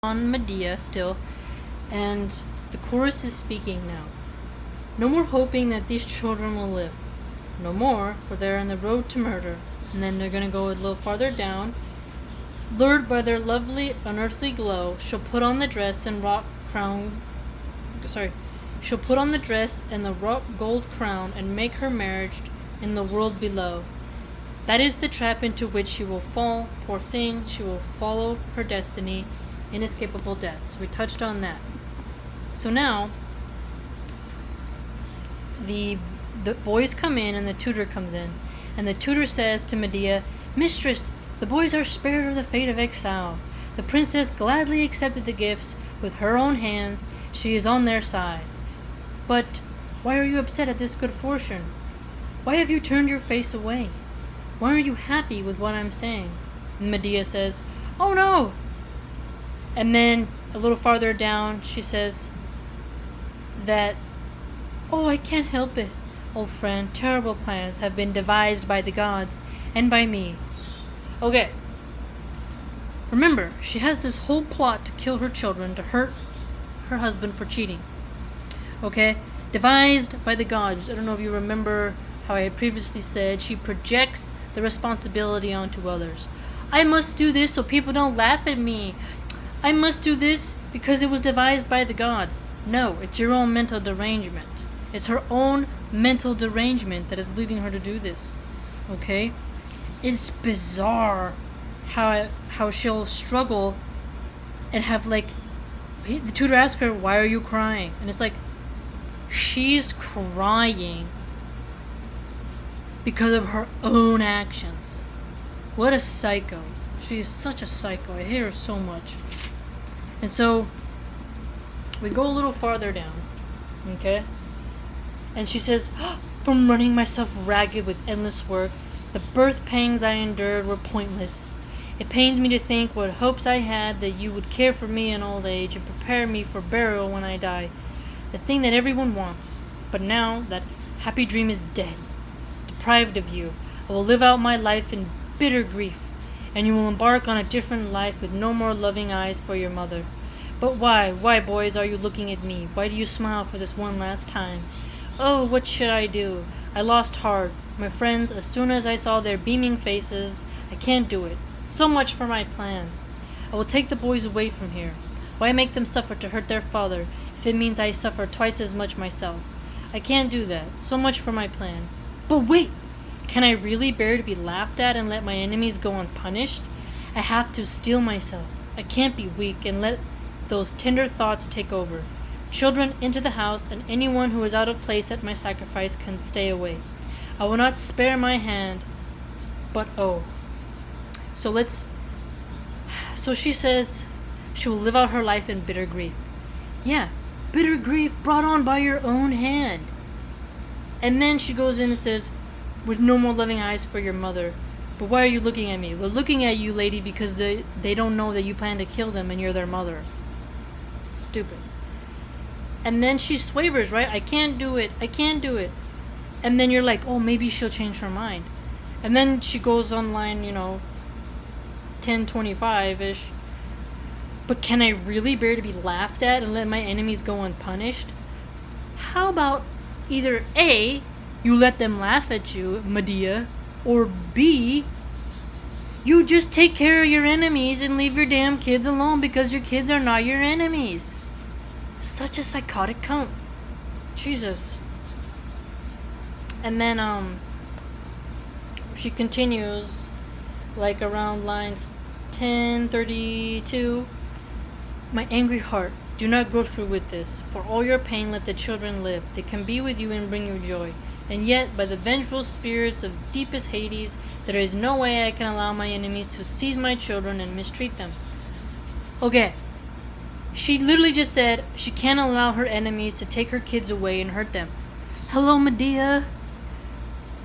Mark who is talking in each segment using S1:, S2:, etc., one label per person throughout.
S1: on Medea still, and the chorus is speaking now. No more hoping that these children will live. No more, for they're on the road to murder. And then they're going to go a little farther down. Lured by their lovely, unearthly glow, she'll put on the dress and she'll put on the dress and the wrought gold crown and make her marriage in the world below. That is the trap into which she will fall. Poor thing, she will follow her destiny, inescapable death. So we touched on that. So now, the boys come in and the tutor comes in. And the tutor says to Medea, "Mistress, the boys are spared of the fate of exile. The princess gladly accepted the gifts with her own hands. She is on their side. But why are you upset at this good fortune? Why have you turned your face away? Why are you happy with what I'm saying?" And Medea says, "Oh no!" And then a little farther down she says that, "Oh, I can't help it, old friend. Terrible plans have been devised by the gods and by me." Okay. Remember, she has this whole plot to kill her children, to hurt her husband for cheating. Okay? Devised by the gods. I don't know if you remember how I had previously said she projects the responsibility onto others. I must do this so people don't laugh at me. I must do this because it was devised by the gods. No, it's your own mental derangement. It's her own mental derangement that is leading her to do this. Okay? It's bizarre how she'll struggle and have the tutor asks her, "Why are you crying?" And it's like she's crying because of her own actions. What a psycho. She's such a psycho. I hate her so much. And so we go a little farther down. Okay? And she says, "From running myself ragged with endless work, the birth pangs I endured were pointless. It pains me to think what hopes I had that you would care for me in old age and prepare me for burial when I die. The thing that everyone wants. But now that happy dream is dead, deprived of you, I will live out my life in bitter grief, and you will embark on a different life with no more loving eyes for your mother. But why, boys, are you looking at me? Why do you smile for this one last time? Oh, what should I do? I lost heart. My friends, as soon as I saw their beaming faces, I can't do it. So much for my plans. I will take the boys away from here. Why make them suffer to hurt their father, if it means I suffer twice as much myself? I can't do that. So much for my plans. But wait! Can I really bear to be laughed at and let my enemies go unpunished? I have to steel myself. I can't be weak and let those tender thoughts take over. Children, into the house, and anyone who is out of place at my sacrifice can stay away. I will not spare my hand, but oh." So she says she will live out her life in bitter grief. Yeah, bitter grief brought on by your own hand. And then she goes in and says, "With no more loving eyes for your mother. But why are you looking at me?" "They're looking at you, lady, because they don't know that you plan to kill them and you're their mother." Stupid. And then she swaveers, right? I can't do it. And then you're like, oh, maybe she'll change her mind. And then she goes online, 10:25-ish. But can I really bear to be laughed at and let my enemies go unpunished? How about either A, you let them laugh at you, Medea, or B, you just take care of your enemies and leave your damn kids alone because your kids are not your enemies. Such a psychotic cunt. Jesus. And then she continues around lines 10:32. "My angry heart, do not go through with this. For all your pain, let the children live. They can be with you and bring you joy. And yet, by the vengeful spirits of deepest Hades, there is no way I can allow my enemies to seize my children and mistreat them." Okay. She literally just said she can't allow her enemies to take her kids away and hurt them. Hello, Medea.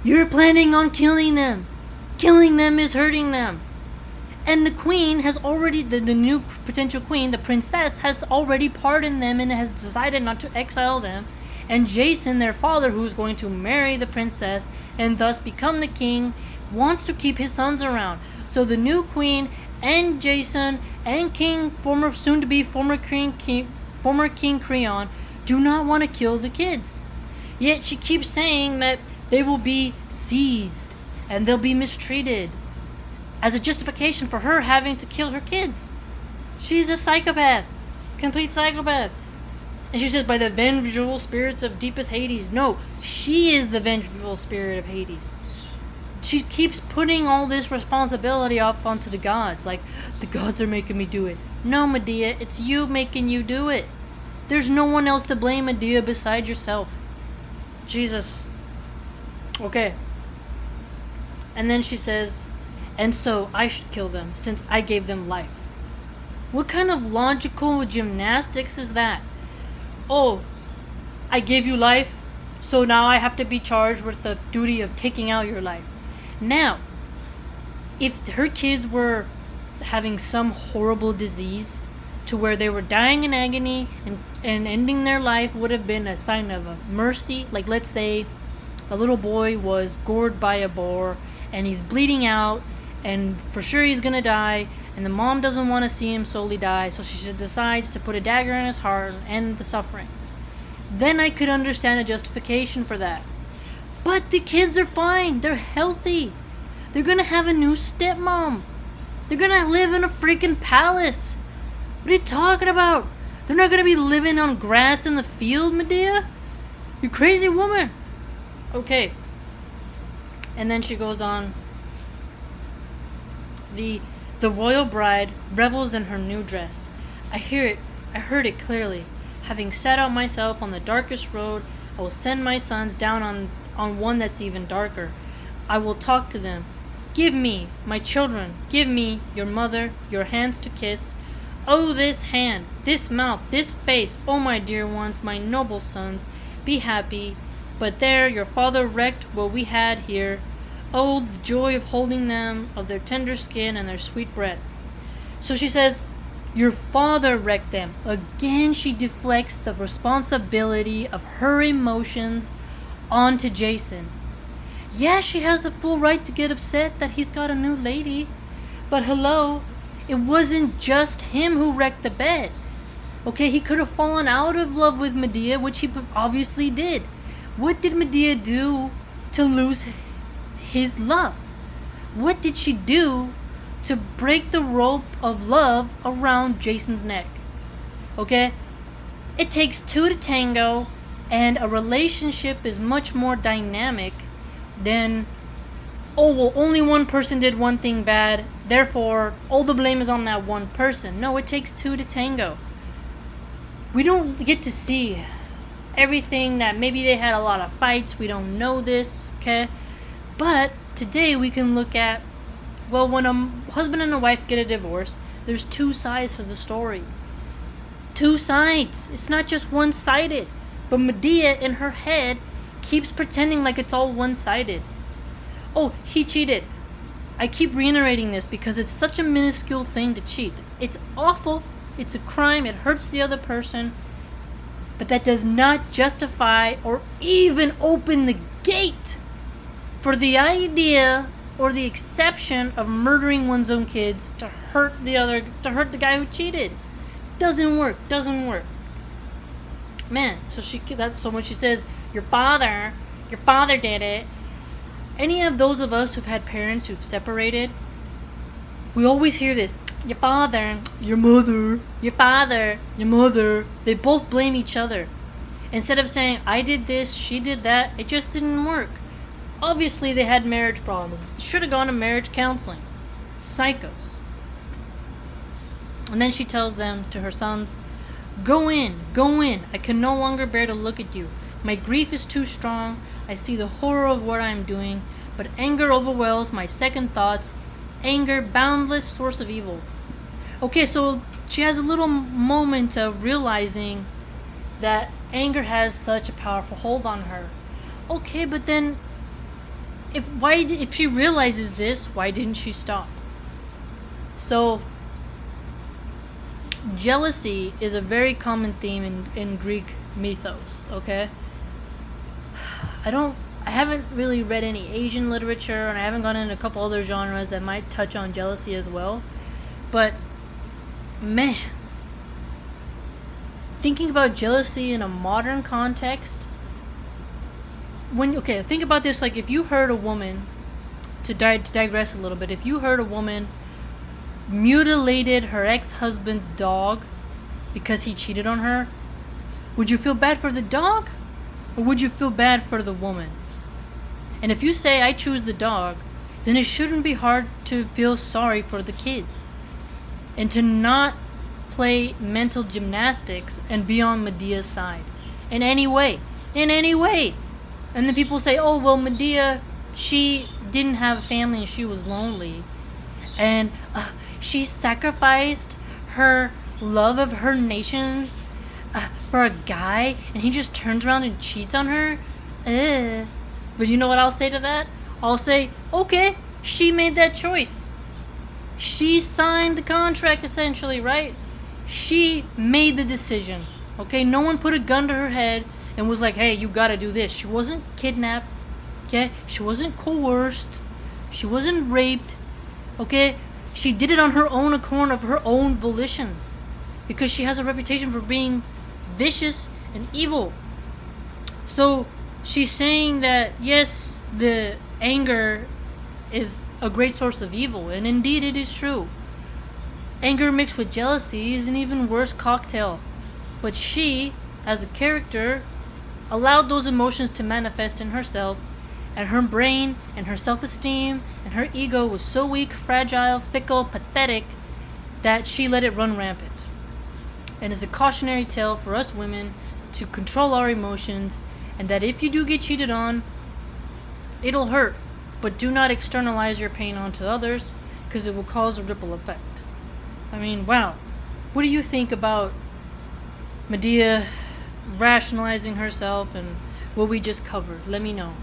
S1: You're planning on killing them. Killing them is hurting them. And the queen has already, the new potential queen, the princess, has already pardoned them and has decided not to exile them. And Jason, their father, who's going to marry the princess and thus become the king, wants to keep his sons around. So the new queen and Jason and former King Creon do not want to kill the kids. Yet she keeps saying that they will be seized and they'll be mistreated as a justification for her having to kill her kids. She's a psychopath. Complete psychopath. And she says, by the vengeful spirits of deepest Hades. No, she is the vengeful spirit of Hades. She keeps putting all this responsibility off onto the gods. Like, the gods are making me do it. No, Medea, it's you making you do it. There's no one else to blame, Medea, besides yourself. Jesus. Okay. And then she says, and so I should kill them, since I gave them life. What kind of logical gymnastics is that? Oh, I gave you life, so now I have to be charged with the duty of taking out your life. Now, if her kids were having some horrible disease to where they were dying in agony and ending their life would have been a sign of a mercy, like let's say a little boy was gored by a boar and he's bleeding out and for sure he's gonna die, and the mom doesn't want to see him slowly die, so she just decides to put a dagger in his heart and end the suffering. Then I could understand a justification for that. But the kids are fine. They're healthy. They're gonna have a new stepmom. They're gonna live in a freaking palace. What are you talking about? They're not gonna be living on grass in the field, Medea? You crazy woman. Okay. And then she goes on. The royal bride revels in her new dress. I heard it clearly. Having set out myself on the darkest road, I will send my sons down on one that's even darker. I will talk to them. Give me, my children, give me, your mother, your hands to kiss. Oh, this hand, this mouth, this face, oh my dear ones, my noble sons, be happy. But there your father wrecked what we had here. Oh, the joy of holding them, of their tender skin and their sweet breath. So she says, your father wrecked them. Again, she deflects the responsibility of her emotions onto Jason. Yeah, she has a full right to get upset that he's got a new lady. But hello, it wasn't just him who wrecked the bed. Okay, he could have fallen out of love with Medea, which he obviously did. What did Medea do to lose his love? What did she do to break the rope of love around Jason's neck? Okay? It takes two to tango, and a relationship is much more dynamic than, oh, well, only one person did one thing bad, therefore all the blame is on that one person. No, it takes two to tango. We don't get to see everything that maybe they had a lot of fights. We don't know this, okay? But today we can look at, well, when a husband and a wife get a divorce, there's two sides to the story. Two sides. It's not just one-sided. But Medea, in her head, keeps pretending like it's all one-sided. Oh, he cheated. I keep reiterating this because it's such a minuscule thing to cheat. It's awful. It's a crime. It hurts the other person. But that does not justify or even open the gate for the idea or the exception of murdering one's own kids to hurt the guy who cheated. Doesn't work. Man, so when she says your father did it, any of those of us who've had parents who've separated, we always hear this: your father, your mother, your father, your mother. They both blame each other. Instead of saying, I did this, she did that, it just didn't work. Obviously, they had marriage problems. Should have gone to marriage counseling. Psychos. And then she tells them, to her sons, go in. I can no longer bear to look at you. My grief is too strong. I see the horror of what I am doing. But anger overwhelms my second thoughts. Anger, boundless source of evil. Okay, so she has a little moment of realizing that anger has such a powerful hold on her. Okay, but then if she realizes this, why didn't she stop? So jealousy is a very common theme in Greek mythos, okay? I haven't really read any Asian literature, and I haven't gone into a couple other genres that might touch on jealousy as well. But man, thinking about jealousy in a modern context, think about this, like if you heard a woman, to digress a little bit, if you heard a woman mutilated her ex-husband's dog because he cheated on her, would you feel bad for the dog or would you feel bad for the woman? And if you say I choose the dog, then it shouldn't be hard to feel sorry for the kids and to not play mental gymnastics and be on Medea's side in any way. And then people say, oh well, Medea, she didn't have a family and she was lonely, and she sacrificed her love of her nation for a guy, and he just turns around and cheats on her. But you know what I'll say to that? I'll say, okay, she made that choice. She signed the contract, essentially, right? She made the decision. Okay, no one put a gun to her head and was like, hey, you gotta do this. She wasn't kidnapped. Okay, she wasn't coerced. She wasn't raped. Okay, she did it on her own accord, of her own volition, because she has a reputation for being vicious and evil. So she's saying that yes, the anger is a great source of evil, and indeed it is true. Anger mixed with jealousy is an even worse cocktail. But she, as a character, allowed those emotions to manifest in herself, and her brain and her self-esteem and her ego was so weak, fragile, fickle, pathetic that she let it run rampant. And is a cautionary tale for us women to control our emotions, and that if you do get cheated on, it'll hurt, but do not externalize your pain onto others, because it will cause a ripple effect. I mean, wow. What do you think about Medea rationalizing herself and what we just covered? Let me know.